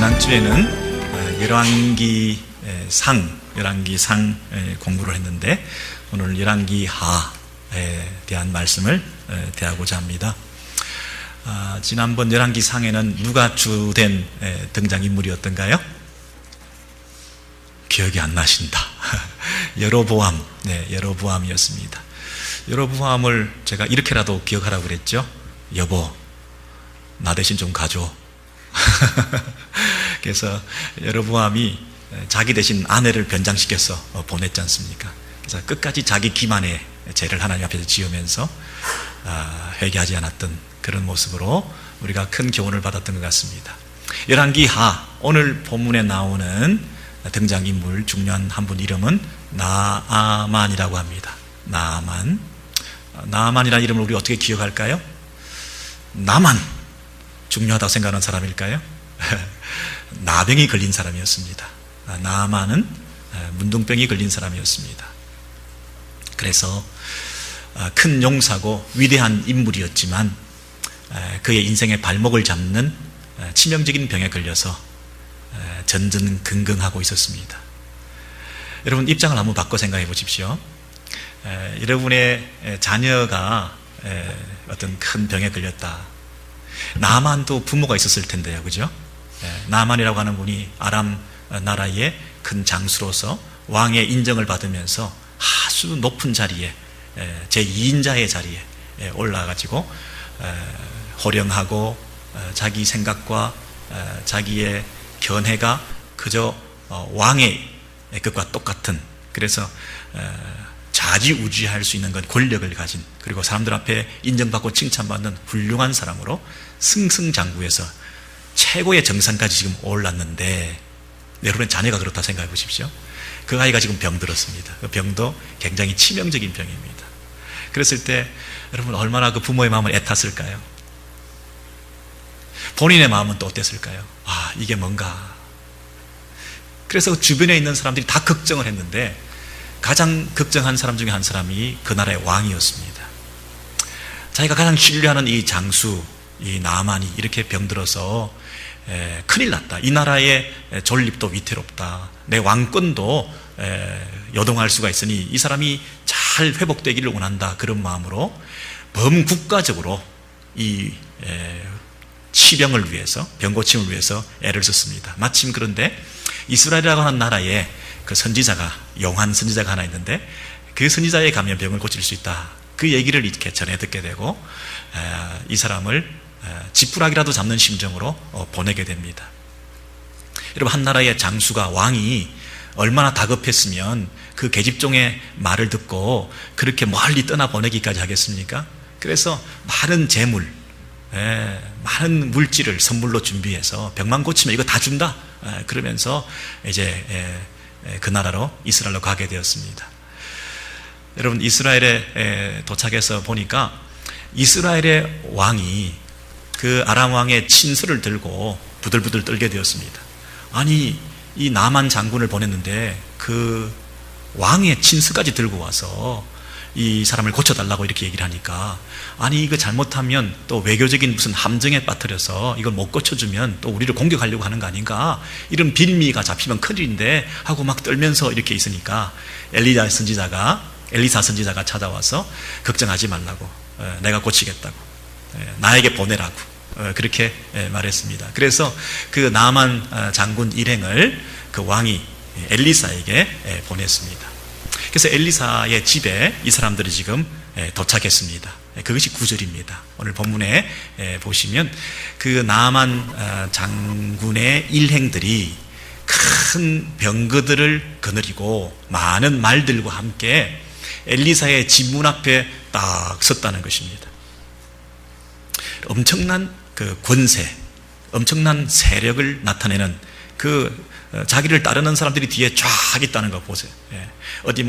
지난주에는 열왕기상 공부를 했는데 오늘 열왕기하에 대한 말씀을 대하고자 합니다. 지난번 열왕기상에는 누가 주된 등장인물이었던가요? 기억이 안 나신다. 여로보암이었습니다. 여로보암을 제가 이렇게라도 기억하라고 그랬죠. 여보, 나 대신 좀 가줘. 그래서 여로보암이 자기 대신 아내를 변장시켜서 보냈지 않습니까? 그래서 끝까지 자기 기만의 죄를 하나님 앞에서 지으면서 회개하지 않았던 그런 모습으로 우리가 큰 교훈을 받았던 것 같습니다. 열왕기하, 오늘 본문에 나오는 등장인물 중요한 한 분 이름은 나아만이라고 합니다. 나아만이라는 이름을 우리 어떻게 기억할까요? 나만 중요하다고 생각하는 사람일까요? 나병이 걸린 사람이었습니다. 나아만은 문둥병이 걸린 사람이었습니다. 그래서 큰 용사고 위대한 인물이었지만 그의 인생의 발목을 잡는 치명적인 병에 걸려서 전전긍긍하고 있었습니다. 여러분 입장을 한번 바꿔 생각해 보십시오. 여러분의 자녀가 어떤 큰 병에 걸렸다. 나만도 부모가 있었을 텐데요, 그죠? 나만이라고 하는 분이 아람 나라의 큰 장수로서 왕의 인정을 받으면서 아주 높은 자리에 제2인자의 자리에 올라가지고 호령하고 자기 생각과 자기의 견해가 그저 왕의 것과 똑같은, 그래서 좌지우지할 수 있는 건 권력을 가진, 그리고 사람들 앞에 인정받고 칭찬받는 훌륭한 사람으로 승승장구해서 최고의 정상까지 지금 올랐는데, 여러분의 자녀가 그렇다 생각해 보십시오. 그 아이가 지금 병들었습니다. 그 병도 굉장히 치명적인 병입니다. 그랬을 때 여러분 얼마나 그 부모의 마음을 애탔을까요? 본인의 마음은 또 어땠을까요? 이게 뭔가. 그래서 주변에 있는 사람들이 다 걱정을 했는데 가장 걱정한 사람 중에 한 사람이 그 나라의 왕이었습니다. 자기가 가장 신뢰하는 이 장수, 이 나아만이 이렇게 병들어서 큰일 났다. 이 나라의 존립도 위태롭다. 내 왕권도 요동할 수가 있으니 이 사람이 잘 회복되기를 원한다. 그런 마음으로 범국가적으로 이 치병을 위해서, 병고침을 위해서 애를 썼습니다. 마침 그런데 이스라엘이라고 하는 나라에 그 선지자가, 용한 선지자가 하나 있는데 그 선지자에 가면 병을 고칠 수 있다. 그 얘기를 이렇게 전해 듣게 되고 이 사람을 지푸라기라도 잡는 심정으로 보내게 됩니다. 여러분, 한 나라의 장수가, 왕이 얼마나 다급했으면 그 계집종의 말을 듣고 그렇게 멀리 떠나 보내기까지 하겠습니까? 그래서 많은 재물, 많은 물질을 선물로 준비해서 병만 고치면 이거 다 준다. 그러면서 이제 그 나라로, 이스라엘로 가게 되었습니다. 여러분, 이스라엘에 도착해서 보니까 이스라엘의 왕이 그 아람 왕의 친서를 들고 부들부들 떨게 되었습니다. 아니, 이 나만 장군을 보냈는데 그 왕의 친서까지 들고 와서 이 사람을 고쳐달라고 이렇게 얘기를 하니까, 아니 이거 잘못하면 또 외교적인 무슨 함정에 빠뜨려서 이걸 못 고쳐주면 또 우리를 공격하려고 하는 거 아닌가, 이런 빌미가 잡히면 큰일인데 하고 막 떨면서 이렇게 있으니까 엘리사 선지자가 찾아와서 걱정하지 말라고, 내가 고치겠다고, 나에게 보내라고 그렇게 말했습니다. 그래서 그 나만 장군 일행을 그 왕이 엘리사에게 보냈습니다. 그래서 엘리사의 집에 이 사람들이 지금 도착했습니다. 그것이 9절입니다. 오늘 본문에 보시면 그 나아만 장군의 일행들이 큰 병거들을 거느리고 많은 말들과 함께 엘리사의 집 문 앞에 딱 섰다는 것입니다. 엄청난 그 권세, 엄청난 세력을 나타내는 그 자기를 따르는 사람들이 뒤에 쫙 있다는 거 보세요. 어디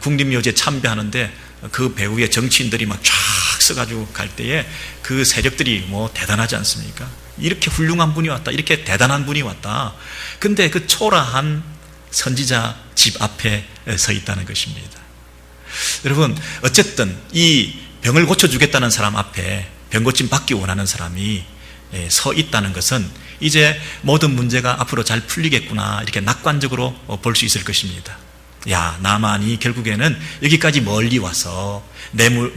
국립묘지에 참배하는데 그 배후에 정치인들이 막 쫙 서가지고 갈 때에 그 세력들이 대단하지 않습니까? 이렇게 훌륭한 분이 왔다, 이렇게 대단한 분이 왔다. 근데 그 초라한 선지자 집 앞에 서 있다는 것입니다. 여러분, 어쨌든 이 병을 고쳐주겠다는 사람 앞에, 병고침 받기 원하는 사람이 서 있다는 것은 이제 모든 문제가 앞으로 잘 풀리겠구나 이렇게 낙관적으로 볼 수 있을 것입니다. 야, 나만이 결국에는 여기까지 멀리 와서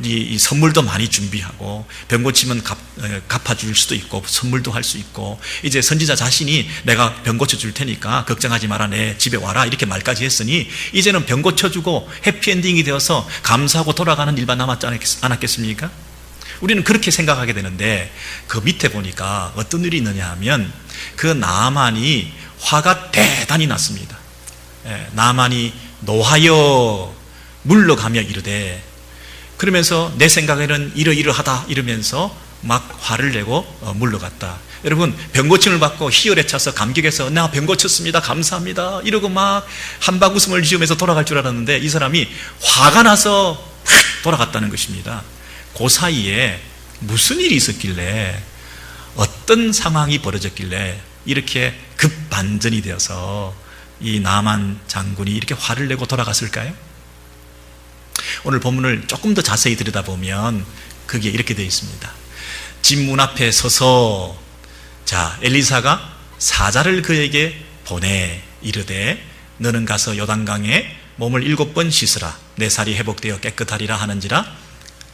이 선물도 많이 준비하고 병 고치면 갚아줄 수도 있고 선물도 할 수 있고 이제 선지자 자신이 내가 병 고쳐줄 테니까 걱정하지 마라 내 집에 와라 이렇게 말까지 했으니 이제는 병 고쳐주고 해피엔딩이 되어서 감사하고 돌아가는 일만 남았지 않았겠습니까? 우리는 그렇게 생각하게 되는데 그 밑에 보니까 어떤 일이 있느냐 하면 그 나만이 화가 대단히 났습니다. 나만이 노하여 물러가며 이르되, 그러면서 내 생각에는 이러이러하다 이러면서 막 화를 내고 물러갔다. 여러분, 병 고침을 받고 희열에 차서 감격해서 나 병 고쳤습니다 감사합니다 이러고 막 한박 웃음을 지으면서 돌아갈 줄 알았는데 이 사람이 화가 나서 확 돌아갔다는 것입니다. 그 사이에 무슨 일이 있었길래, 어떤 상황이 벌어졌길래 이렇게 급반전이 되어서 이 나만 장군이 이렇게 화를 내고 돌아갔을까요? 오늘 본문을 조금 더 자세히 들여다보면 그게 이렇게 되어 있습니다. 집 문 앞에 서서 엘리사가 사자를 그에게 보내 이르되 너는 가서 요단강에 몸을 7번 씻으라 내 살이 회복되어 깨끗하리라 하는지라.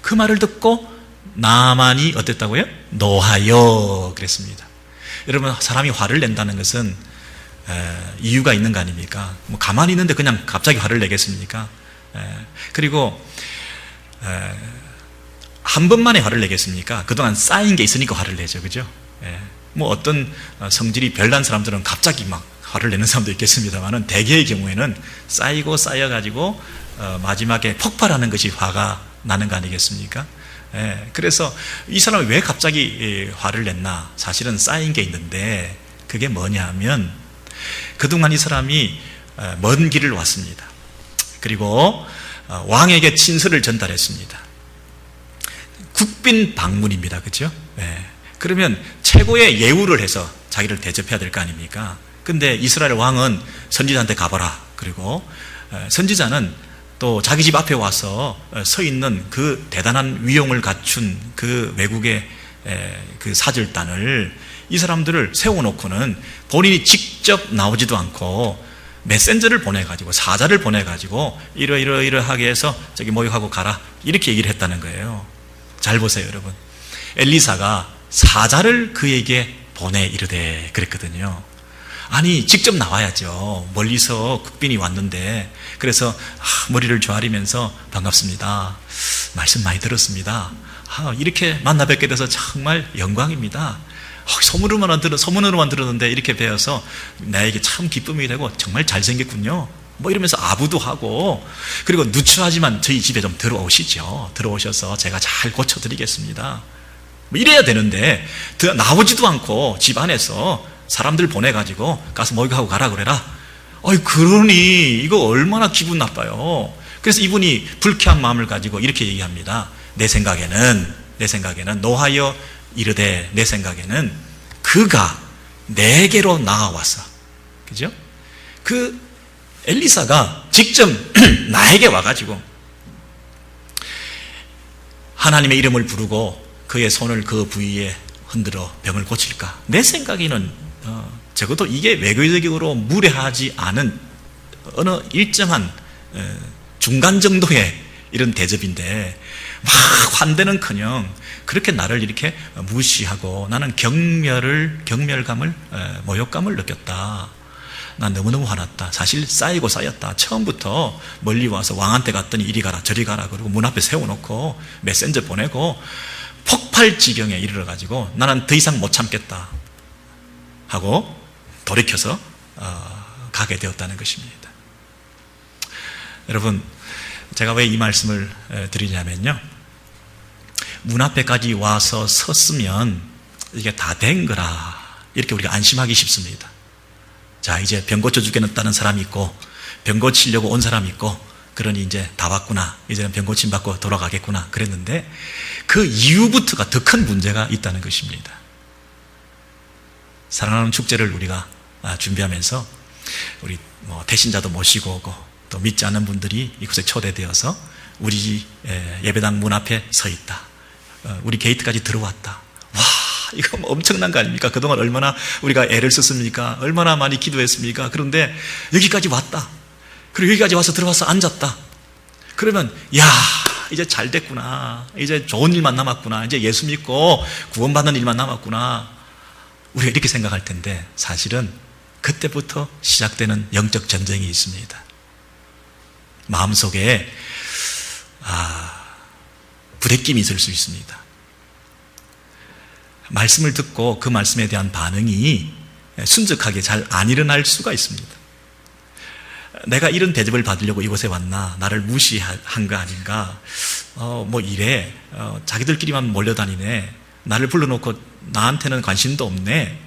그 말을 듣고 나만이 어땠다고요? 노하여 그랬습니다. 여러분, 사람이 화를 낸다는 것은 이유가 있는 거 아닙니까? 뭐 가만히 있는데 그냥 갑자기 화를 내겠습니까? 그리고 한 번만에 화를 내겠습니까? 그동안 쌓인 게 있으니까 화를 내죠, 그죠? 뭐 어떤 성질이 별난 사람들은 갑자기 막 화를 내는 사람도 있겠습니다만은 대개의 경우에는 쌓이고 쌓여가지고 마지막에 폭발하는 것이 화가 나는 거 아니겠습니까? 그래서 이 사람이 왜 갑자기 화를 냈나? 사실은 쌓인 게 있는데 그게 뭐냐 하면 그동안 이 사람이 먼 길을 왔습니다. 그리고 왕에게 친서를 전달했습니다. 국빈 방문입니다. 그렇죠? 그러면 최고의 예우를 해서 자기를 대접해야 될 거 아닙니까? 근데 이스라엘 왕은 선지자한테 가봐라. 그리고 선지자는 또 자기 집 앞에 와서 서 있는 그 대단한 위용을 갖춘 그 외국의 그 사절단을, 이 사람들을 세워놓고는 본인이 직접 나오지도 않고 메신저를 보내가지고, 사자를 보내가지고 이러이러하게 해서 저기 모욕하고 가라 이렇게 얘기를 했다는 거예요. 잘 보세요, 여러분. 엘리사가 사자를 그에게 보내 이르되 그랬거든요. 아니, 직접 나와야죠. 멀리서 국빈이 왔는데, 그래서 머리를 조아리면서 반갑습니다, 말씀 많이 들었습니다, 이렇게 만나 뵙게 돼서 정말 영광입니다, 소문으로만 들었는데 이렇게 배워서 나에게 참 기쁨이 되고 정말 잘생겼군요, 뭐 이러면서 아부도 하고, 그리고 누추하지만 저희 집에 좀 들어오시죠. 들어오셔서 제가 잘 고쳐드리겠습니다, 뭐 이래야 되는데 나오지도 않고 집 안에서 사람들 보내가지고 가서 목욕하고 가라 그래라. 그러니 이거 얼마나 기분 나빠요. 그래서 이분이 불쾌한 마음을 가지고 이렇게 얘기합니다. 내 생각에는 노하여 이르되, 내 생각에는 그가 내게로 나아와서, 그죠? 그 엘리사가 직접 나에게 와가지고 하나님의 이름을 부르고 그의 손을 그 부위에 흔들어 병을 고칠까? 내 생각에는 적어도 이게 외교적으로 무례하지 않은 어느 일정한 중간 정도의 이런 대접인데, 막 환대는커녕 그렇게 나를 이렇게 무시하고, 나는 경멸감을, 모욕감을 느꼈다. 난 너무너무 화났다. 사실 쌓이고 쌓였다. 처음부터 멀리 와서 왕한테 갔더니 이리 가라 저리 가라 그러고 문 앞에 세워놓고 메신저 보내고 폭발 지경에 이르러가지고 나는 더 이상 못 참겠다 하고 돌이켜서 가게 되었다는 것입니다. 여러분, 제가 왜 이 말씀을 드리냐면요, 문 앞에까지 와서 섰으면 이게 다 된 거라 이렇게 우리가 안심하기 쉽습니다. 자, 이제 병 고쳐 주겠다는 사람이 있고 병 고치려고 온 사람이 있고, 그러니 이제 다 왔구나, 이제는 병 고침 받고 돌아가겠구나 그랬는데, 그 이후부터가 더 큰 문제가 있다는 것입니다. 사랑하는 축제를 우리가 준비하면서 우리 태신자도 모시고 오고 또 믿지 않는 분들이 이곳에 초대되어서 우리 예배당 문 앞에 서 있다, 우리 게이트까지 들어왔다, 와 이거 뭐 엄청난 거 아닙니까? 그동안 얼마나 우리가 애를 썼습니까? 얼마나 많이 기도했습니까? 그런데 여기까지 왔다. 그리고 여기까지 와서 들어와서 앉았다. 그러면 야, 이제 잘 됐구나. 이제 좋은 일만 남았구나. 이제 예수 믿고 구원받는 일만 남았구나. 우리가 이렇게 생각할 텐데 사실은 그때부터 시작되는 영적 전쟁이 있습니다. 마음속에 부대낌이 있을 수 있습니다. 말씀을 듣고 그 말씀에 대한 반응이 순적하게 잘 안 일어날 수가 있습니다. 내가 이런 대접을 받으려고 이곳에 왔나? 나를 무시한 거 아닌가? 뭐 이래. 자기들끼리만 몰려다니네. 나를 불러놓고 나한테는 관심도 없네.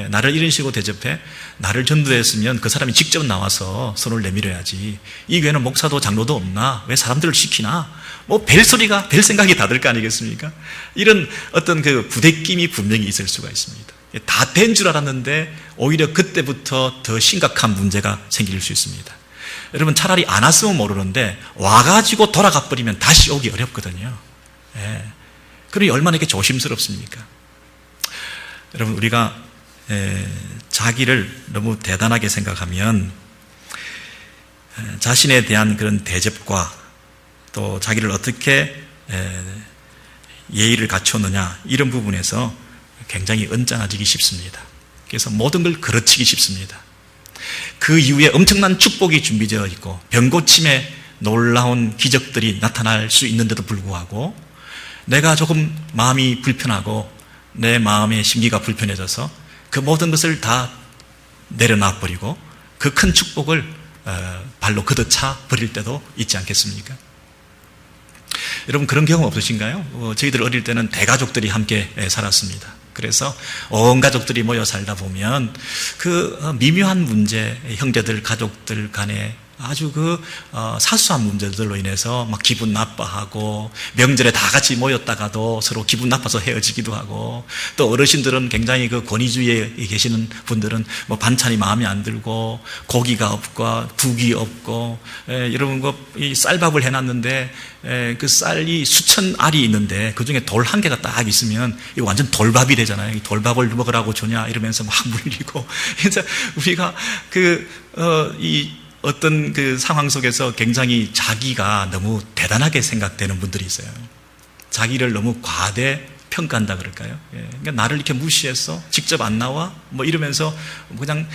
나를 이런 식으로 대접해? 나를 전도했으면 그 사람이 직접 나와서 손을 내밀어야지. 이 교회는 목사도 장로도 없나? 왜 사람들을 시키나? 뭐 별 생각이 다 들 거 아니겠습니까? 이런 어떤 그 부대낌이 분명히 있을 수가 있습니다. 다 된 줄 알았는데 오히려 그때부터 더 심각한 문제가 생길 수 있습니다. 여러분 차라리 안 왔으면 모르는데 와가지고 돌아가 버리면 다시 오기 어렵거든요. 그러니 얼마나 이렇게 조심스럽습니까? 여러분 우리가 자기를 너무 대단하게 생각하면 자신에 대한 그런 대접과 또 자기를 어떻게 예의를 갖췄느냐 이런 부분에서 굉장히 언짢아지기 쉽습니다. 그래서 모든 걸 그르치기 쉽습니다. 그 이후에 엄청난 축복이 준비되어 있고 병고침에 놀라운 기적들이 나타날 수 있는데도 불구하고 내가 조금 마음이 불편하고 내 마음의 심기가 불편해져서 그 모든 것을 다 내려놔 버리고 그 큰 축복을 발로 걷어차 버릴 때도 있지 않겠습니까? 여러분 그런 경험 없으신가요? 저희들 어릴 때는 대가족들이 함께 살았습니다. 그래서 온 가족들이 모여 살다 보면 그 미묘한 문제, 형제들, 가족들 간에 아주 사소한 문제들로 인해서 막 기분 나빠하고 명절에 다 같이 모였다가도 서로 기분 나빠서 헤어지기도 하고 또 어르신들은 굉장히 그 권위주의에 계시는 분들은 뭐 반찬이 마음에 안 들고 고기가 없고 국이 없고 여러분 이 쌀밥을 해놨는데 그 쌀이 수천 알이 있는데 그 중에 돌 한 개가 딱 있으면 이거 완전 돌밥이 되잖아요. 이 돌밥을 먹으라고 주냐 이러면서 막 물리고 그래서 우리가 어떤 그 상황 속에서 굉장히 자기가 너무 대단하게 생각되는 분들이 있어요. 자기를 너무 과대 평가한다 그럴까요? 그러니까 나를 이렇게 무시했어? 직접 안 나와? 뭐 이러면서 그냥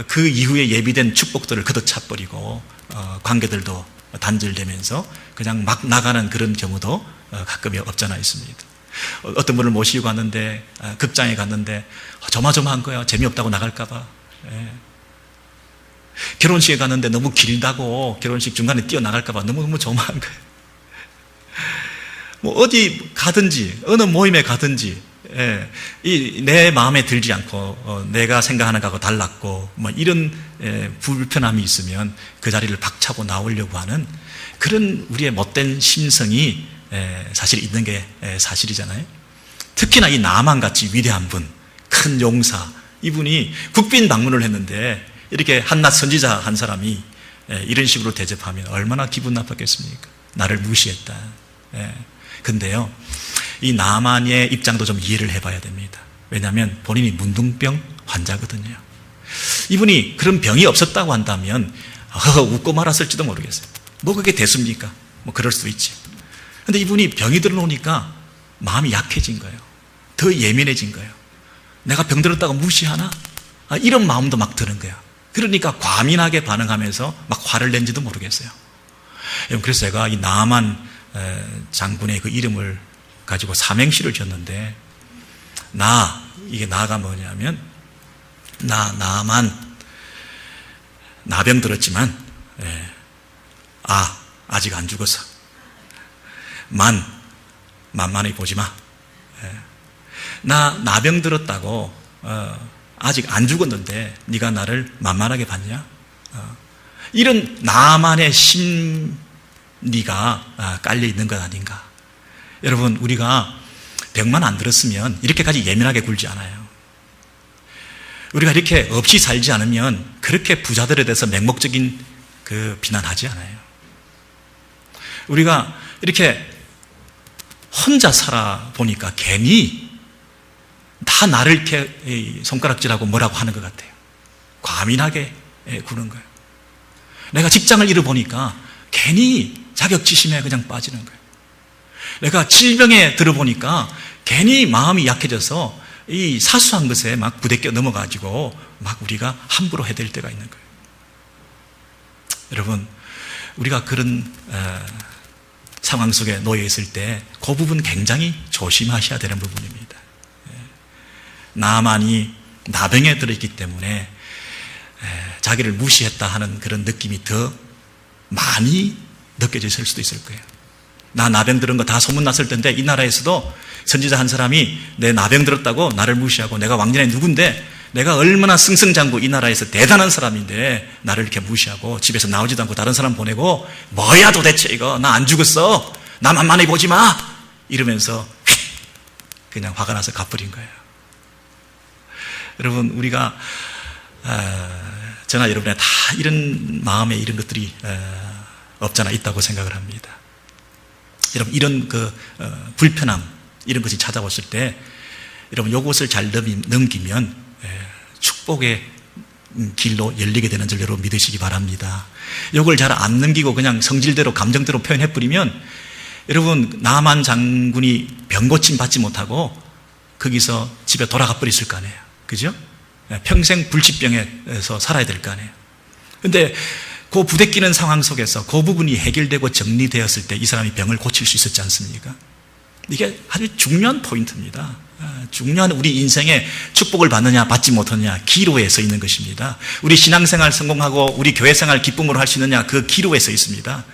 그 이후에 예비된 축복들을 걷어차버리고 관계들도 단절되면서 그냥 막 나가는 그런 경우도 가끔 없잖아 있습니다. 어떤 분을 모시고 갔는데 극장에 갔는데 조마조마한 거야. 재미없다고 나갈까 봐. 결혼식에 갔는데 너무 길다고 결혼식 중간에 뛰어나갈까봐 너무너무 조마한 거예요. 뭐 어디 가든지 어느 모임에 가든지 내 마음에 들지 않고 내가 생각하는 거하고 달랐고 뭐 이런 불편함이 있으면 그 자리를 박차고 나오려고 하는 그런 우리의 못된 심성이 사실 있는 게 사실이잖아요. 특히나 이 나만같이 위대한 분, 큰 용사, 이분이 국빈 방문을 했는데 이렇게 한낱 선지자 한 사람이 이런 식으로 대접하면 얼마나 기분 나빴겠습니까? 나를 무시했다. 근데요, 이 나만의 입장도 좀 이해를 해봐야 됩니다. 왜냐하면 본인이 문둥병 환자거든요. 이분이 그런 병이 없었다고 한다면 웃고 말았을지도 모르겠어요. 뭐 그게 됐습니까? 뭐 그럴 수도 있지. 근데 이분이 병이 들어오니까 마음이 약해진 거예요. 더 예민해진 거예요. 내가 병 들었다고 무시하나? 이런 마음도 막 드는 거야. 그러니까 과민하게 반응하면서 막 화를 낸지도 모르겠어요. 그래서 제가 이 나만 장군의 그 이름을 가지고 삼행시를 지었는데 이게 나가 뭐냐면 나만 나병 들었지만 아직 안 죽었어. 만만히 보지 마. 나병 들었다고 아직 안 죽었는데 네가 나를 만만하게 봤냐? 이런 나만의 심리가 깔려 있는 것 아닌가? 여러분 우리가 병만 안 들었으면 이렇게까지 예민하게 굴지 않아요. 우리가 이렇게 없이 살지 않으면 그렇게 부자들에 대해서 맹목적인 그 비난하지 않아요. 우리가 이렇게 혼자 살아 보니까 괜히 다 나를 이렇게 손가락질하고 뭐라고 하는 것 같아요. 과민하게 구는 거예요. 내가 직장을 잃어보니까 괜히 자격지심에 그냥 빠지는 거예요. 내가 질병에 들어보니까 괜히 마음이 약해져서 이 사소한 것에 막 부대껴 넘어가지고 막 우리가 함부로 해댈 때가 있는 거예요. 여러분, 우리가 그런 상황 속에 놓여 있을 때 그 부분 굉장히 조심하셔야 되는 부분입니다. 나만이 나병에 들어있기 때문에 자기를 무시했다 하는 그런 느낌이 더 많이 느껴졌을 수도 있을 거예요. 나 나병 들은 거 다 소문났을 텐데 이 나라에서도 선지자 한 사람이 내 나병 들었다고 나를 무시하고 내가 왕년에 누군데 내가 얼마나 승승장구 이 나라에서 대단한 사람인데 나를 이렇게 무시하고 집에서 나오지도 않고 다른 사람 보내고 뭐야 도대체 이거 나 안 죽었어 나 만만히 보지 마 이러면서 그냥 화가 나서 갚버린 거예요. 여러분 우리가 저나 여러분의 다 이런 마음에 이런 것들이 없잖아 있다고 생각을 합니다. 여러분 이런 불편함 이런 것이 찾아왔을 때 여러분 요것을 잘 넘기면 축복의 길로 열리게 되는 줄 여러분 믿으시기 바랍니다. 요걸 잘 안 넘기고 그냥 성질대로 감정대로 표현해버리면 여러분 나만 장군이 병고침 받지 못하고 거기서 집에 돌아가 버렸을 거 아니에요. 그죠? 평생 불치병에서 살아야 될 거 아니에요. 근데 그 부대끼는 상황 속에서 그 부분이 해결되고 정리되었을 때 이 사람이 병을 고칠 수 있었지 않습니까? 이게 아주 중요한 포인트입니다. 중요한 우리 인생의 축복을 받느냐 받지 못하느냐 기로에 서 있는 것입니다. 우리 신앙생활 성공하고 우리 교회생활 기쁨으로 할 수 있느냐 그 기로에 서 있습니다.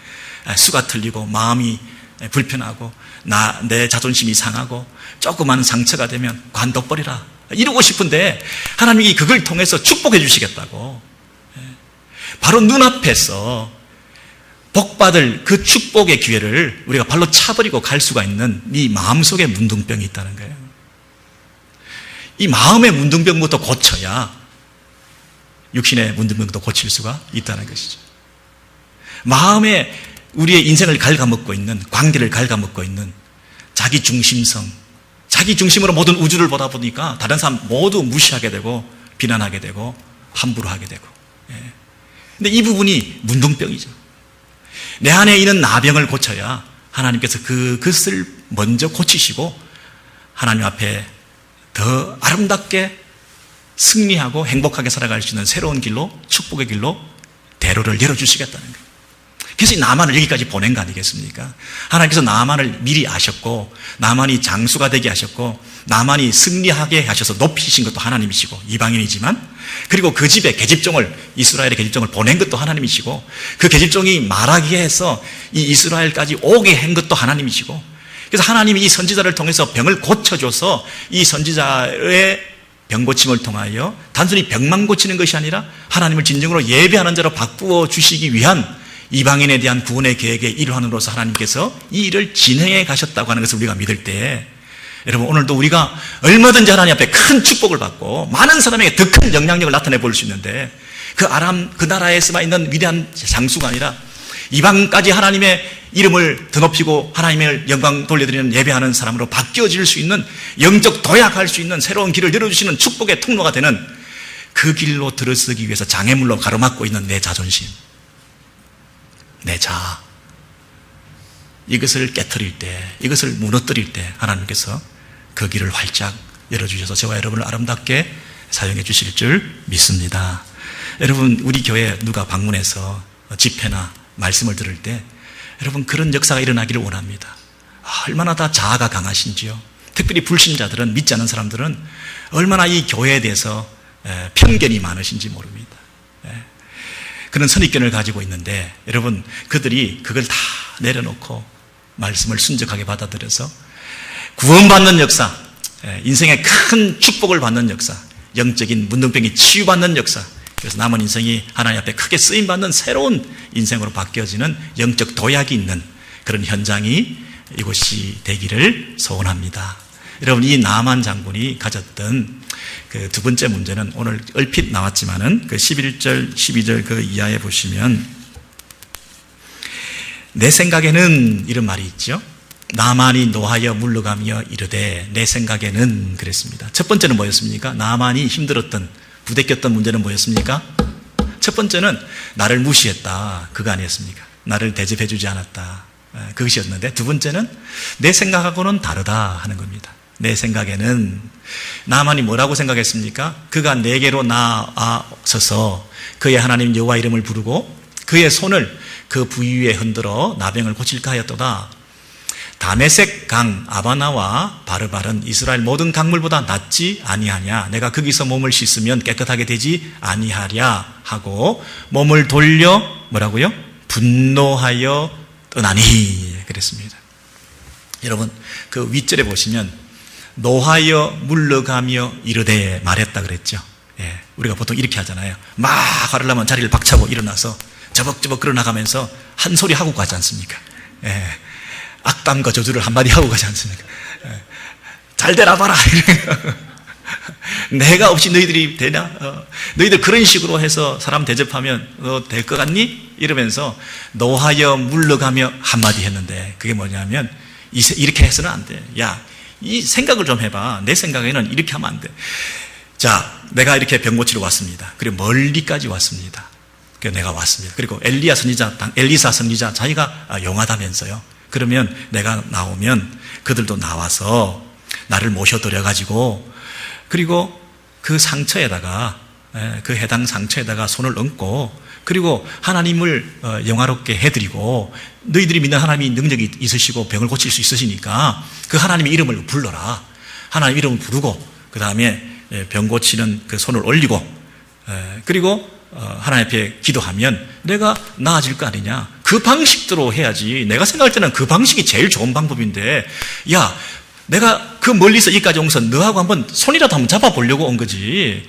수가 틀리고 마음이 불편하고 내 자존심이 상하고 조그만 상처가 되면 관둬버리라 이러고 싶은데 하나님이 그걸 통해서 축복해 주시겠다고 바로 눈앞에서 복받을 그 축복의 기회를 우리가 발로 차버리고 갈 수가 있는 이 마음속에 문둥병이 있다는 거예요. 이 마음의 문둥병부터 고쳐야 육신의 문둥병도 고칠 수가 있다는 것이죠. 마음에 우리의 인생을 갉아먹고 있는 관계를 갉아먹고 있는 자기 중심성 자기 중심으로 모든 우주를 보다 보니까 다른 사람 모두 무시하게 되고 비난하게 되고 함부로 하게 되고 근데 이 부분이 문둥병이죠. 내 안에 있는 나병을 고쳐야 하나님께서 그것을 먼저 고치시고 하나님 앞에 더 아름답게 승리하고 행복하게 살아갈 수 있는 새로운 길로 축복의 길로 대로를 열어주시겠다는 거예요. 그래서 나만을 여기까지 보낸 거 아니겠습니까? 하나님께서 나만을 미리 아셨고 나만이 장수가 되게 하셨고 나만이 승리하게 하셔서 높이신 것도 하나님이시고 이방인이지만 그리고 그 집에 계집종을 이스라엘의 계집종을 보낸 것도 하나님이시고 그 계집종이 말하게 해서 이 이스라엘까지 오게 한 것도 하나님이시고 그래서 하나님이 이 선지자를 통해서 병을 고쳐줘서 이 선지자의 병고침을 통하여 단순히 병만 고치는 것이 아니라 하나님을 진정으로 예배하는 자로 바꾸어 주시기 위한 이방인에 대한 구원의 계획의 일환으로서 하나님께서 이 일을 진행해 가셨다고 하는 것을 우리가 믿을 때 여러분 오늘도 우리가 얼마든지 하나님 앞에 큰 축복을 받고 많은 사람에게 더 큰 영향력을 나타내 볼 수 있는데 그 나라에서만 있는 위대한 장수가 아니라 이방까지 하나님의 이름을 더 높이고 하나님의 영광 돌려드리는 예배하는 사람으로 바뀌어질 수 있는 영적 도약할 수 있는 새로운 길을 열어주시는 축복의 통로가 되는 그 길로 들어서기 위해서 장애물로 가로막고 있는 내 자존심 내 자아 이것을 깨트릴 때 이것을 무너뜨릴 때 하나님께서 그 길을 활짝 열어주셔서 저와 여러분을 아름답게 사용해 주실 줄 믿습니다. 여러분 우리 교회 누가 방문해서 집회나 말씀을 들을 때 여러분 그런 역사가 일어나기를 원합니다. 얼마나 다 자아가 강하신지요. 특별히 불신자들은 믿지 않는 사람들은 얼마나 이 교회에 대해서 편견이 많으신지 모릅니다. 그런 선입견을 가지고 있는데 여러분 그들이 그걸 다 내려놓고 말씀을 순적하게 받아들여서 구원받는 역사 인생의 큰 축복을 받는 역사 영적인 문둥병이 치유받는 역사 그래서 남은 인생이 하나님 앞에 크게 쓰임받는 새로운 인생으로 바뀌어지는 영적 도약이 있는 그런 현장이 이곳이 되기를 소원합니다. 여러분 이 나만 장군이 가졌던 그 두 번째 문제는 오늘 얼핏 나왔지만은 그 11절 12절 그 이하에 보시면 내 생각에는 이런 말이 있죠. 나만이 노하여 물러가며 이르되 내 생각에는 그랬습니다. 첫 번째는 뭐였습니까? 나만이 힘들었던, 부대꼈던 문제는 뭐였습니까? 첫 번째는 나를 무시했다, 그거 아니었습니까? 나를 대접해주지 않았다, 그것이었는데, 두 번째는 내 생각하고는 다르다 하는 겁니다. 내 생각에는 나만이 뭐라고 생각했습니까? 그가 내게로 나아서서 그의 하나님 여호와 이름을 부르고 그의 손을 그 부위 위에 흔들어 나병을 고칠까 하였도다. 다메섹 강 아바나와 바르발은 이스라엘 모든 강물보다 낫지 아니하냐. 내가 거기서 몸을 씻으면 깨끗하게 되지 아니하랴 하고 몸을 돌려 뭐라고요? 분노하여 떠나니 그랬습니다. 여러분, 그 윗절에 보시면 노하여 물러가며 이르되 말했다 그랬죠. 예, 우리가 보통 이렇게 하잖아요. 막 화를 나면 자리를 박차고 일어나서 저벅저벅 걸어나가면서 한 소리 하고 가지 않습니까? 예, 악담과 저주를 한마디 하고 가지 않습니까? 예, 잘 되라 봐라. 내가 없이 너희들이 되냐? 너희들 그런 식으로 해서 사람 대접하면 너 될 것 같니? 이러면서 노하여 물러가며 한마디 했는데, 그게 뭐냐면 이렇게 해서는 안 돼. 야, 이 생각을 좀 해봐. 내 생각에는 이렇게 하면 안 돼. 자, 내가 이렇게 병 고치러 왔습니다. 그리고 멀리까지 왔습니다. 그래서 내가 왔습니다. 그리고 엘리사 선지자 자기가 용하다면서요. 그러면 내가 나오면 그들도 나와서 나를 모셔드려가지고, 그리고 그 상처에다가, 그 해당 상처에다가 손을 얹고, 그리고 하나님을 영화롭게 해드리고, 너희들이 믿는 하나님이 능력이 있으시고 병을 고칠 수 있으시니까 그 하나님의 이름을 불러라. 하나님의 이름을 부르고, 그 다음에 병 고치는 그 손을 올리고, 그리고 하나님 앞에 기도하면 내가 나아질 거 아니냐. 그 방식대로 해야지. 내가 생각할 때는 그 방식이 제일 좋은 방법인데, 야, 내가 그 멀리서 여기까지 오면서 너하고 한번 손이라도 한번 잡아보려고 온 거지.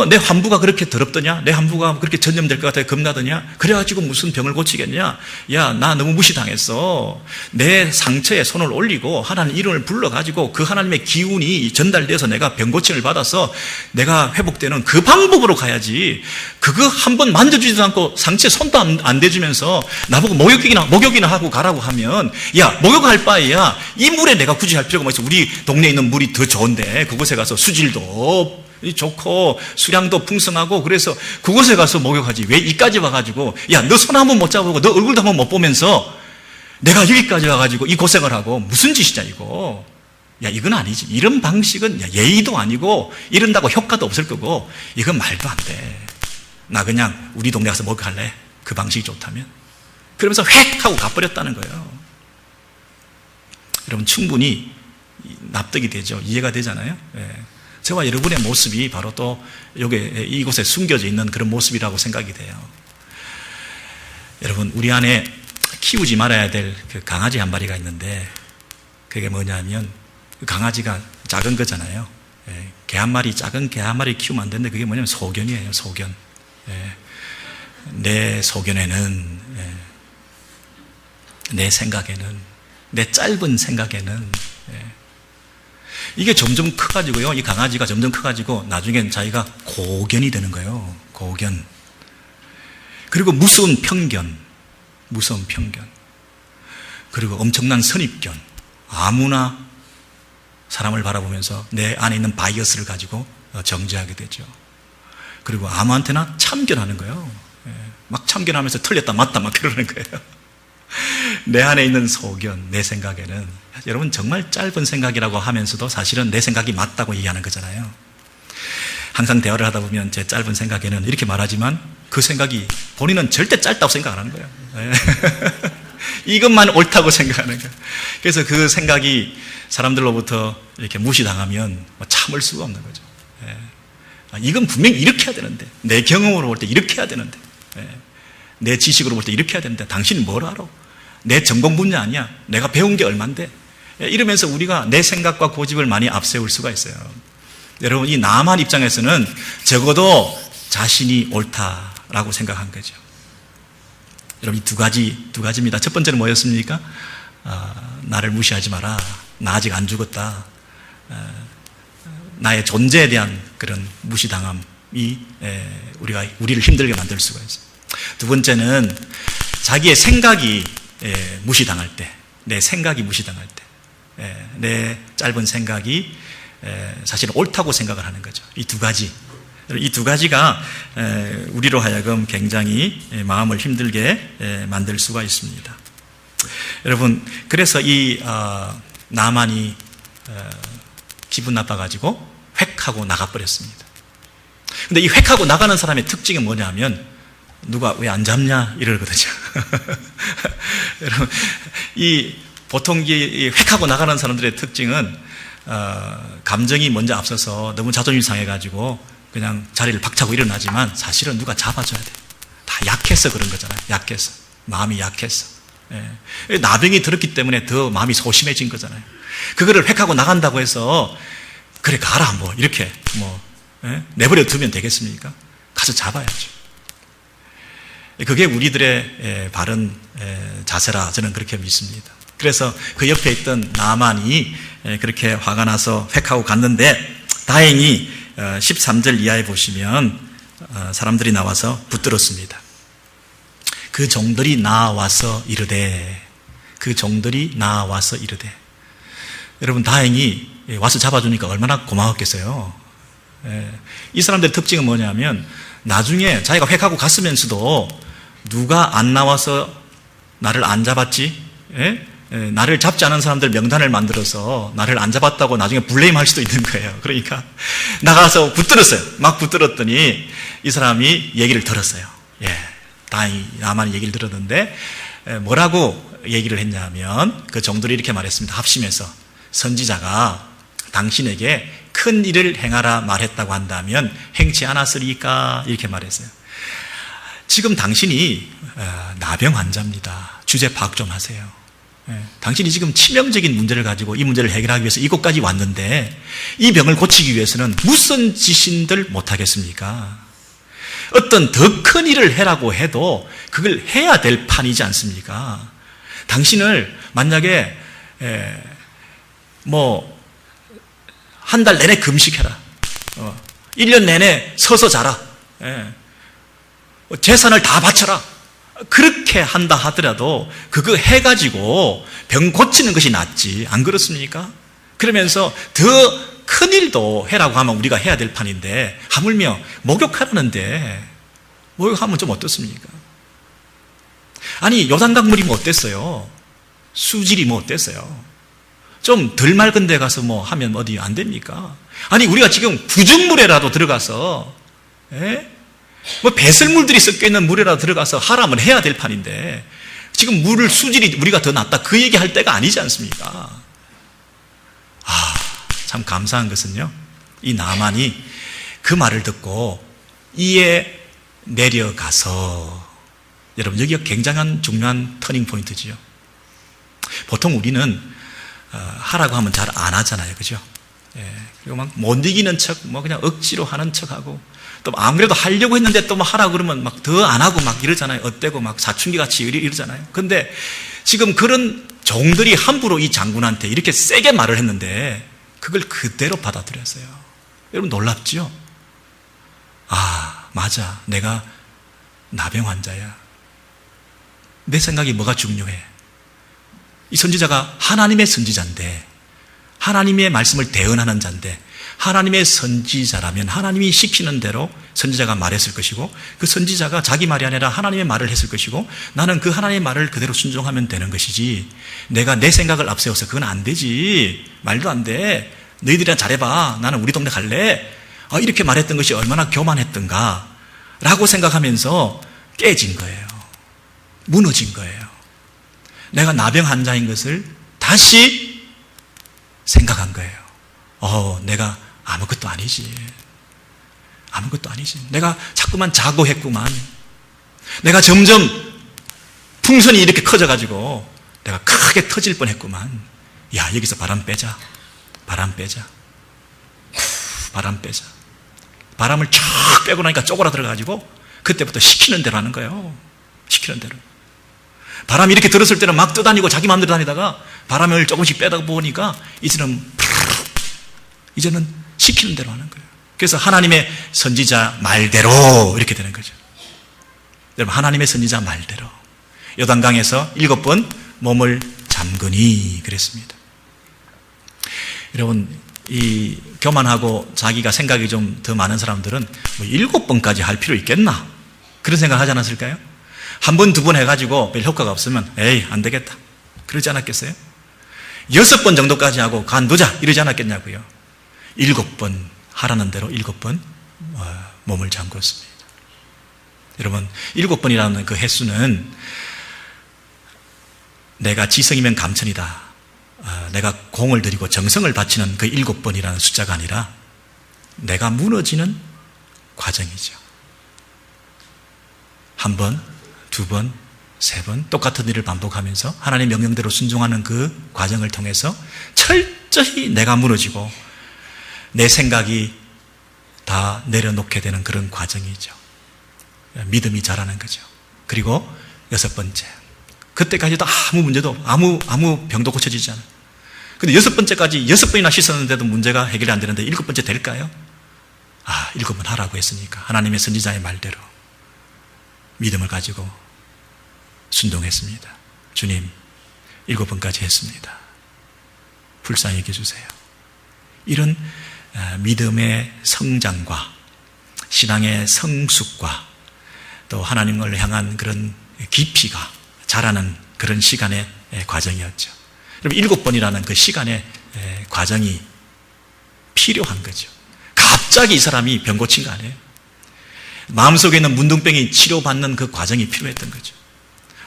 내 환부가 그렇게 더럽더냐? 내 환부가 그렇게 전염될 것 같아 겁나더냐? 그래가지고 무슨 병을 고치겠냐? 야, 나 너무 무시당했어. 내 상처에 손을 올리고 하나님 이름을 불러가지고 그 하나님의 기운이 전달돼서 내가 병 고침을 받아서 내가 회복되는 그 방법으로 가야지. 그거 한번 만져주지도 않고 상처에 손도 안 대주면서 나보고 목욕이나 하고 가라고 하면, 야, 목욕할 바에야 이 물에 내가 굳이 할 필요가 뭐 있어. 우리 동네에 있는 물이 더 좋은데 그곳에 가서 수질도 좋고 수량도 풍성하고 그래서 그곳에 가서 목욕하지. 왜 이까지 와가지고, 야, 너 손 한번 못 잡아보고 너 얼굴도 한번 못 보면서 내가 여기까지 와가지고 이 고생을 하고 무슨 짓이냐 이거. 야, 이건 아니지. 이런 방식은 예의도 아니고 이런다고 효과도 없을 거고 이건 말도 안 돼. 나 그냥 우리 동네 가서 목욕할래. 그 방식이 좋다면. 그러면서 획 하고 가버렸다는 거예요. 여러분, 충분히 납득이 되죠. 이해가 되잖아요. 예. 저와 여러분의 모습이 바로 또 이곳에 숨겨져 있는 그런 모습이라고 생각이 돼요. 여러분, 우리 안에 키우지 말아야 될 그 강아지 한 마리가 있는데, 그게 뭐냐면 그 강아지가 작은 거잖아요. 개 한 마리, 작은 개 한 마리 키우면 안 되는데 그게 뭐냐면 소견이에요. 소견. 내 소견에는, 내 생각에는, 내 짧은 생각에는 이게 점점 커가지고요. 이 강아지가 점점 커가지고 나중엔 자기가 고견이 되는 거예요. 고견. 그리고 무서운 편견. 그리고 엄청난 선입견. 아무나 사람을 바라보면서 내 안에 있는 바이어스를 가지고 정죄하게 되죠. 그리고 아무한테나 참견하는 거예요. 막 참견하면서 틀렸다 맞다 막 그러는 거예요. 내 안에 있는 소견, 내 생각에는, 여러분 정말 짧은 생각이라고 하면서도 사실은 내 생각이 맞다고 얘기하는 거잖아요. 항상 대화를 하다 보면 제 짧은 생각에는 이렇게 말하지만 그 생각이 본인은 절대 짧다고 생각 안 하는 거예요. 이것만 옳다고 생각하는 거예요. 그래서 그 생각이 사람들로부터 이렇게 무시당하면 참을 수가 없는 거죠. 이건 분명히 이렇게 해야 되는데, 내 경험으로 볼 때 이렇게 해야 되는데, 내 지식으로 볼 때 이렇게 해야 되는데 당신이 뭘 알아? 내 전공 분야 아니야. 내가 배운 게 얼만데. 이러면서 우리가 내 생각과 고집을 많이 앞세울 수가 있어요. 여러분, 이 나만 입장에서는 적어도 자신이 옳다라고 생각한 거죠. 여러분, 이 두 가지입니다. 첫 번째는 뭐였습니까? 나를 무시하지 마라. 나 아직 안 죽었다. 나의 존재에 대한 그런 무시당함이 우리를 힘들게 만들 수가 있어요. 두 번째는 자기의 생각이 무시당할 때, 내 생각이 무시당할 때, 내 짧은 생각이 사실은 옳다고 생각을 하는 거죠. 이 두 가지가 우리로 하여금 굉장히 마음을 힘들게 만들 수가 있습니다. 여러분, 그래서 이 나만이 기분 나빠가지고 획 하고 나가버렸습니다. 근데 이 획하고 나가는 사람의 특징이 뭐냐면, 누가 왜 안 잡냐 이러거든요. 여러분, 보통 획하고 나가는 사람들의 특징은 감정이 먼저 앞서서 너무 자존심 상해가지고 그냥 자리를 박차고 일어나지만, 사실은 누가 잡아줘야 돼. 다 약해서 그런 거잖아요. 약해서, 마음이 약해서. 나병이 들었기 때문에 더 마음이 소심해진 거잖아요. 그거를 획하고 나간다고 해서 그래 가라 뭐 이렇게 내버려 두면 되겠습니까? 가서 잡아야죠. 그게 우리들의 바른 자세라 저는 그렇게 믿습니다. 그래서 그 옆에 있던 나만이 그렇게 화가 나서 획하고 갔는데, 다행히 13절 이하에 보시면 사람들이 나와서 붙들었습니다. 그 종들이 나와서 이르되, 여러분, 다행히 와서 잡아주니까 얼마나 고마웠겠어요. 이 사람들의 특징은 뭐냐면, 나중에 자기가 획하고 갔으면서도 누가 안 나와서 나를 안 잡았지? 나를 잡지 않은 사람들 명단을 만들어서 나를 안 잡았다고 나중에 블레임 할 수도 있는 거예요. 그러니까 나가서 붙들었어요. 막 붙들었더니 이 사람이 얘기를 들었어요. 다행히 나만 얘기를 들었는데, 뭐라고 얘기를 했냐면, 그 종들이 이렇게 말했습니다. 합심해서, 선지자가 당신에게 큰 일을 행하라 말했다고 한다면 행치 않았으리까, 이렇게 말했어요. 지금 당신이 나병 환자입니다. 주제 파악 좀 하세요. 당신이 지금 치명적인 문제를 가지고 이 문제를 해결하기 위해서 이곳까지 왔는데, 이 병을 고치기 위해서는 무슨 짓인들 못하겠습니까? 어떤 더 큰 일을 해라고 해도 그걸 해야 될 판이지 않습니까? 당신을 만약에 한 달 내내 금식해라, 1년 내내 서서 자라, 재산을 다 바쳐라, 그렇게 한다 하더라도 그거 해가지고 병 고치는 것이 낫지, 안 그렇습니까? 그러면서 더 큰 일도 해라고 하면 우리가 해야 될 판인데, 하물며 목욕하라는데 목욕하면 좀 어떻습니까? 아니, 요단강 물이 뭐 어땠어요? 수질이 뭐 어땠어요? 좀 덜 맑은 데 가서 하면 어디 안 됩니까? 아니, 우리가 지금 구중물에라도 들어가서, 배설물들이 섞여 있는 물에라도 들어가서 하라면 해야 될 판인데, 지금 물을 수질이 우리가 더 낫다, 그 얘기 할 때가 아니지 않습니까? 참 감사한 것은요, 이 나만이 그 말을 듣고 이에 내려가서, 여러분, 여기가 굉장한 중요한 터닝 포인트지요. 보통 우리는 하라고 하면 잘 안 하잖아요, 그죠? 그리고 막 못 이기는 척, 그냥 억지로 하는 척하고, 또 안 그래도 하려고 했는데 또 하라고 그러면 막 더 안 하고 막 이러잖아요. 엇대고 막 사춘기 같이 이러잖아요. 근데 지금 그런 종들이 함부로 이 장군한테 이렇게 세게 말을 했는데, 그걸 그대로 받아들였어요. 여러분, 놀랍지요? 맞아, 내가 나병 환자야. 내 생각이 뭐가 중요해? 이 선지자가 하나님의 선지자인데, 하나님의 말씀을 대언하는 자인데, 하나님의 선지자라면 하나님이 시키는 대로 선지자가 말했을 것이고, 그 선지자가 자기 말이 아니라 하나님의 말을 했을 것이고, 나는 그 하나님의 말을 그대로 순종하면 되는 것이지, 내가 내 생각을 앞세워서 그건 안 되지, 말도 안 돼, 너희들이나 잘해봐, 나는 우리 동네 갈래, 이렇게 말했던 것이 얼마나 교만했던가 라고 생각하면서 깨진 거예요. 무너진 거예요. 내가 나병 환자인 것을 다시 생각한 거예요. 내가 아무것도 아니지. 내가 자꾸만 자고했구만. 내가 점점 풍선이 이렇게 커져가지고 내가 크게 터질 뻔했구만. 야, 여기서 바람 빼자. 바람을 쫙 빼고 나니까 쪼그라들어가지고 그때부터 시키는 대로 하는 거예요. 시키는 대로. 바람이 이렇게 들었을 때는 막 떠다니고 자기 마음대로 다니다가 바람을 조금씩 빼다 보니까 이제는 시키는 대로 하는 거예요. 그래서 하나님의 선지자 말대로 이렇게 되는 거죠. 여러분, 하나님의 선지자 말대로 요단강에서 7번 몸을 잠그니 그랬습니다. 여러분, 이 교만하고 자기가 생각이 좀 더 많은 사람들은 뭐 7번까지 할 필요 있겠나? 그런 생각 하지 않았을까요? 한 번, 두 번 해가지고 별 효과가 없으면 에이 안 되겠다 그러지 않았겠어요? 6번 정도까지 하고 간두자 이러지 않았겠냐고요. 7번 하라는 대로 7번 몸을 잠궜습니다. 여러분, 7번이라는 그 횟수는 내가 지성이면 감천이다, 내가 공을 들이고 정성을 바치는 그 7번이라는 숫자가 아니라 내가 무너지는 과정이죠. 한 번, 두 번, 세 번 똑같은 일을 반복하면서 하나님의 명령대로 순종하는 그 과정을 통해서 철저히 내가 무너지고 내 생각이 다 내려놓게 되는 그런 과정이죠. 믿음이 자라는 거죠. 그리고 6번째, 그때까지도 아무 문제도 아무 병도 고쳐지지 않아요. 근데 6번째까지 6번이나 씻었는데도 문제가 해결이 안 되는데 7번째 될까요? 7번 하라고 했으니까 하나님의 선지자의 말대로 믿음을 가지고 순종했습니다. 주님, 7번까지 했습니다. 불쌍히 여겨주세요. 이런 믿음의 성장과 신앙의 성숙과 또 하나님을 향한 그런 깊이가 자라는 그런 시간의 과정이었죠. 여러분, 7번이라는 그 시간의 과정이 필요한 거죠. 갑자기 이 사람이 병 고친 거 아니에요. 마음속에 있는 문둥병이 치료받는 그 과정이 필요했던 거죠.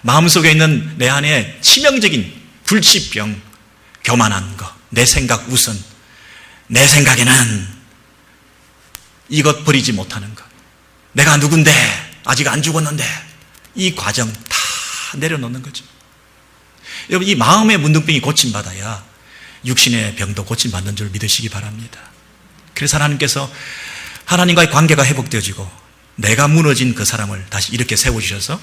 마음속에 있는 내 안에 치명적인 불치병, 교만한 거, 내 생각 우선, 내 생각에는 이것 버리지 못하는 것, 내가 누군데 아직 안 죽었는데, 이 과정 다 내려놓는 거죠. 여러분, 이 마음의 문둥병이 고침받아야 육신의 병도 고침받는 줄 믿으시기 바랍니다. 그래서 하나님께서 하나님과의 관계가 회복되어지고 내가 무너진 그 사람을 다시 이렇게 세워주셔서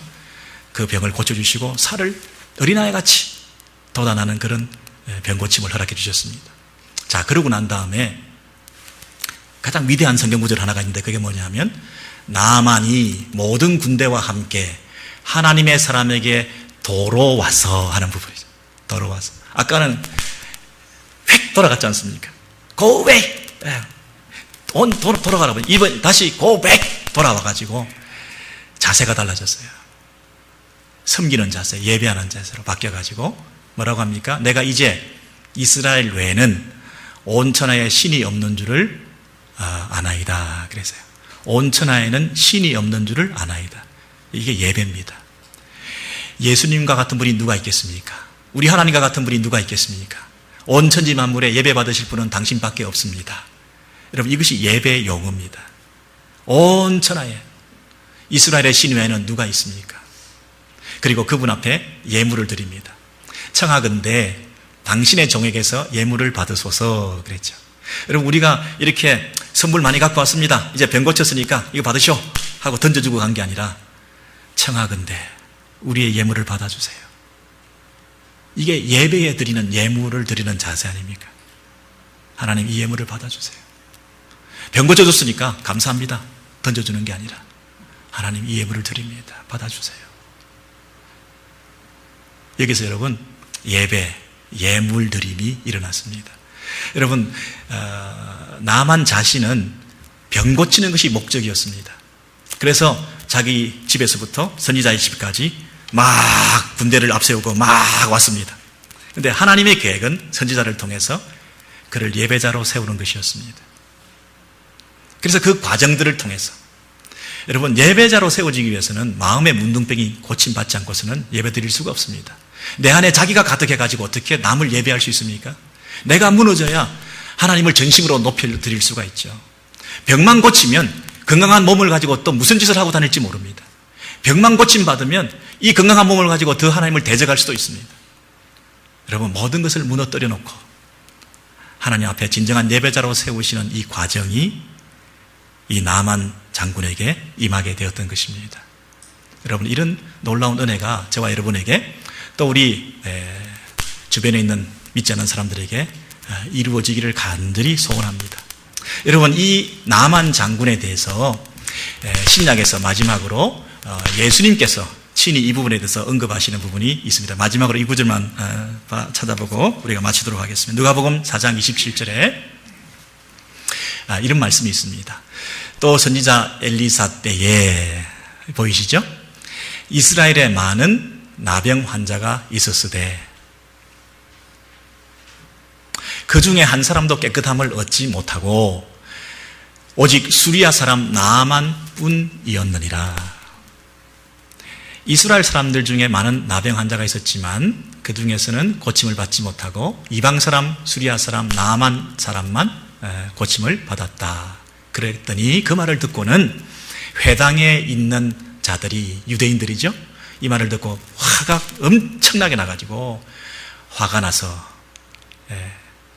그 병을 고쳐주시고 살을 어린아이같이 돋아나는 그런 병고침을 허락해 주셨습니다. 자, 그러고 난 다음에 가장 위대한 성경구절 하나가 있는데 그게 뭐냐면 나만이 모든 군대와 함께 하나님의 사람에게 도로 와서 하는 부분이죠. 도로 와서. 아까는 휙 돌아갔지 않습니까? Go back. 돌아가라고. 이번 다시 go back 돌아와가지고 자세가 달라졌어요. 섬기는 자세, 예배하는 자세로 바뀌어가지고 뭐라고 합니까? 내가 이제 이스라엘 외에는 온 천하에 신이 없는 줄을 아나이다. 그래서요. 온 천하에는 신이 없는 줄을 아나이다. 이게 예배입니다. 예수님과 같은 분이 누가 있겠습니까? 우리 하나님과 같은 분이 누가 있겠습니까? 온 천지 만물에 예배 받으실 분은 당신밖에 없습니다. 여러분, 이것이 예배의 용어입니다. 온 천하에 이스라엘의 신 외에는 누가 있습니까? 그리고 그분 앞에 예물을 드립니다. 청하건대 당신의 종에게서 예물을 받으소서 그랬죠. 여러분, 우리가 이렇게 선물 많이 갖고 왔습니다, 이제 병 고쳤으니까 이거 받으시오 하고 던져주고 간 게 아니라 청하건대 우리의 예물을 받아주세요. 이게 예배에 드리는, 예물을 드리는 자세 아닙니까? 하나님, 이 예물을 받아주세요. 병 고쳐줬으니까 감사합니다 던져주는 게 아니라 하나님, 이 예물을 드립니다, 받아주세요. 여기서 여러분, 예배, 예물 드림이 일어났습니다. 여러분, 나만 자신은 병 고치는 것이 목적이었습니다. 그래서 자기 집에서부터 선지자의 집까지 막 군대를 앞세우고 막 왔습니다. 그런데 하나님의 계획은 선지자를 통해서 그를 예배자로 세우는 것이었습니다. 그래서 그 과정들을 통해서 여러분, 예배자로 세워지기 위해서는 마음의 문둥병이 고침받지 않고서는 예배 드릴 수가 없습니다. 내 안에 자기가 가득해가지고 어떻게 남을 예배할 수 있습니까? 내가 무너져야 하나님을 전심으로 높여드릴 수가 있죠. 병만 고치면 건강한 몸을 가지고 또 무슨 짓을 하고 다닐지 모릅니다. 병만 고침받으면 이 건강한 몸을 가지고 더 하나님을 대적할 수도 있습니다. 여러분, 모든 것을 무너뜨려 놓고 하나님 앞에 진정한 예배자로 세우시는 이 과정이 이 나만 장군에게 임하게 되었던 것입니다. 여러분, 이런 놀라운 은혜가 저와 여러분에게 또 우리 주변에 있는 믿지 않는 사람들에게 이루어지기를 간절히 소원합니다. 여러분, 이 나만 장군에 대해서 신약에서 마지막으로 예수님께서 친히 이 부분에 대해서 언급하시는 부분이 있습니다. 마지막으로 이 구절만 찾아보고 우리가 마치도록 하겠습니다. 누가복음 4장 27절에 이런 말씀이 있습니다. 또 선지자 엘리사 때에 보이시죠? 이스라엘에 많은 나병 환자가 있었으되 그 중에 한 사람도 깨끗함을 얻지 못하고 오직 수리아 사람 나아만뿐이었느니라. 이스라엘 사람들 중에 많은 나병 환자가 있었지만 그 중에서는 고침을 받지 못하고 이방 사람, 수리아 사람, 나아만 사람만 고침을 받았다. 그랬더니 그 말을 듣고는 회당에 있는 자들이, 유대인들이죠, 이 말을 듣고 화가 엄청나게 나가지고 화가 나서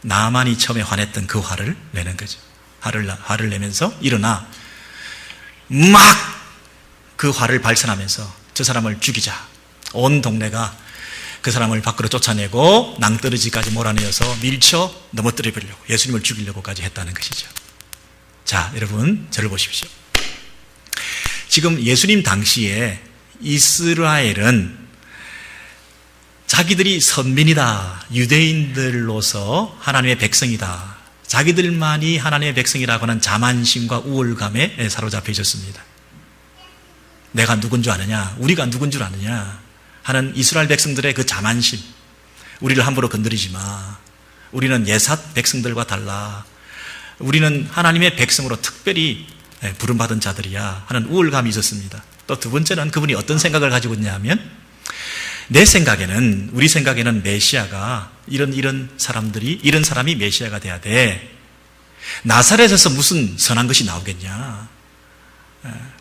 나아만이 처음에 화냈던 그 화를 내는 거죠. 화를 내면서 일어나 막 그 화를 발산하면서 저 사람을 죽이자. 온 동네가 그 사람을 밖으로 쫓아내고 낭떠러지까지 몰아내어서 밀쳐 넘어뜨려 버리려고, 예수님을 죽이려고까지 했다는 것이죠. 자, 여러분 저를 보십시오. 지금 예수님 당시에 이스라엘은 자기들이 선민이다, 유대인들로서 하나님의 백성이다, 자기들만이 하나님의 백성이라고 하는 자만심과 우월감에 사로잡혀 있었습니다. 내가 누군 줄 아느냐, 우리가 누군 줄 아느냐 하는 이스라엘 백성들의 그 자만심, 우리를 함부로 건드리지 마, 우리는 예삿 백성들과 달라, 우리는 하나님의 백성으로 특별히 부름받은 자들이야 하는 우월감이 있었습니다. 또 두 번째는 그분이 어떤 생각을 가지고 있냐 하면, 내 생각에는, 우리 생각에는 메시아가 이런 사람이 메시아가 돼야 돼. 나사렛에서 무슨 선한 것이 나오겠냐,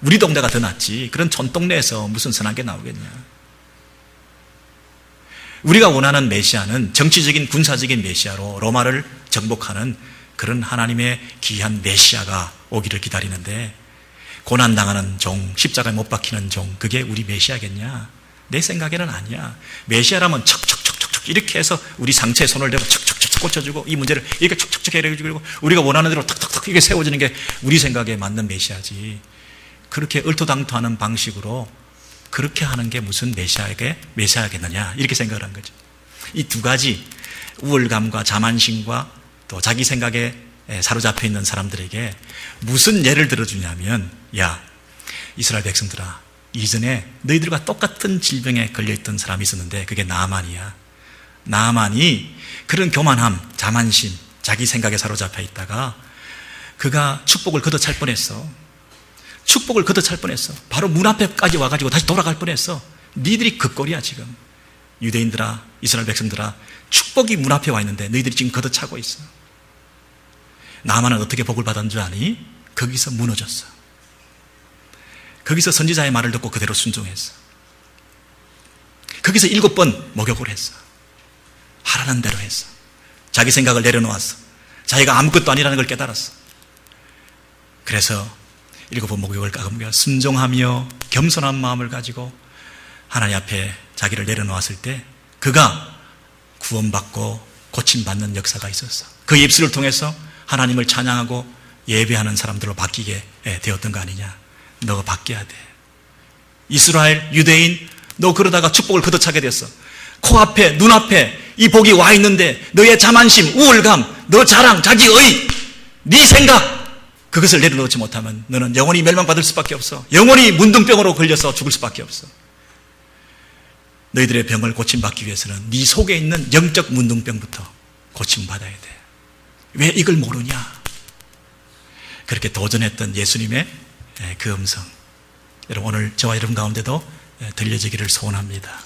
우리 동네가 더 낫지, 그런 촌동네에서 무슨 선한 게 나오겠냐. 우리가 원하는 메시아는 정치적인 군사적인 메시아로 로마를 정복하는 그런 하나님의 귀한 메시아가 오기를 기다리는데, 고난당하는 종, 십자가에 못 박히는 종, 그게 우리 메시아겠냐? 내 생각에는 아니야. 메시아라면 척척척척 이렇게 해서 우리 상처에 손을 대고 척척척 꽂혀주고 이 문제를 이렇게 척척척 해결해주고 우리가 원하는 대로 탁탁탁 이게 세워지는 게 우리 생각에 맞는 메시아지. 그렇게 얼토당토하는 방식으로 그렇게 하는 게 무슨 메시아겠느냐, 이렇게 생각을 한 거죠. 이 두 가지, 우월감과 자만심과 또 자기 생각에 사로잡혀 있는 사람들에게 무슨 예를 들어주냐면, 야, 이스라엘 백성들아, 이전에 너희들과 똑같은 질병에 걸려있던 사람이 있었는데 그게 나아만이야. 나아만이 그런 교만함, 자만심, 자기 생각에 사로잡혀 있다가 그가 축복을 걷어찰 뻔했어. 축복을 걷어찰 뻔했어. 바로 문 앞에까지 와가지고 다시 돌아갈 뻔했어. 니들이 그 꼴이야 지금. 유대인들아, 이스라엘 백성들아, 축복이 문 앞에 와 있는데 너희들이 지금 걷어차고 있어. 나아만은 어떻게 복을 받은 줄 아니? 거기서 무너졌어. 거기서 선지자의 말을 듣고 그대로 순종했어. 거기서 7번 목욕을 했어. 하라는 대로 했어. 자기 생각을 내려놓았어. 자기가 아무것도 아니라는 걸 깨달았어. 그래서 7번 목욕을 까먹겨 순종하며 겸손한 마음을 가지고 하나님 앞에 자기를 내려놓았을 때 그가 구원받고 고침받는 역사가 있었어. 그 입술을 통해서 하나님을 찬양하고 예배하는 사람들로 바뀌게 되었던 거 아니냐. 너가 바뀌어야 돼. 이스라엘, 유대인, 너 그러다가 축복을 걷어차게 됐어. 코앞에, 눈앞에 이 복이 와 있는데 너의 자만심, 우월감, 너 자랑, 자기의, 네 생각, 그것을 내려놓지 못하면 너는 영원히 멸망받을 수밖에 없어. 영원히 문둥병으로 걸려서 죽을 수밖에 없어. 너희들의 병을 고침받기 위해서는 네 속에 있는 영적 문둥병부터 고침받아야 돼. 왜 이걸 모르냐? 그렇게 도전했던 예수님의 그 음성, 여러분 오늘 저와 여러분 가운데도 들려지기를 소원합니다.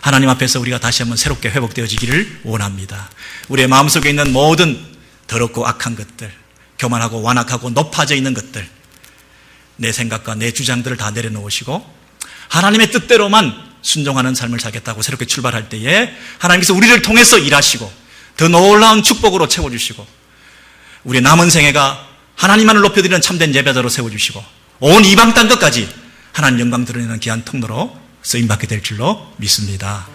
하나님 앞에서 우리가 다시 한번 새롭게 회복되어지기를 원합니다. 우리의 마음속에 있는 모든 더럽고 악한 것들, 교만하고 완악하고 높아져 있는 것들, 내 생각과 내 주장들을 다 내려놓으시고 하나님의 뜻대로만 순종하는 삶을 살겠다고 새롭게 출발할 때에 하나님께서 우리를 통해서 일하시고 더 놀라운 축복으로 채워주시고 우리의 남은 생애가 하나님만을 높여드리는 참된 예배자로 세워주시고 온 이방 땅 끝까지 하나님 영광 드러내는 귀한 통로로 쓰임받게 될 줄로 믿습니다.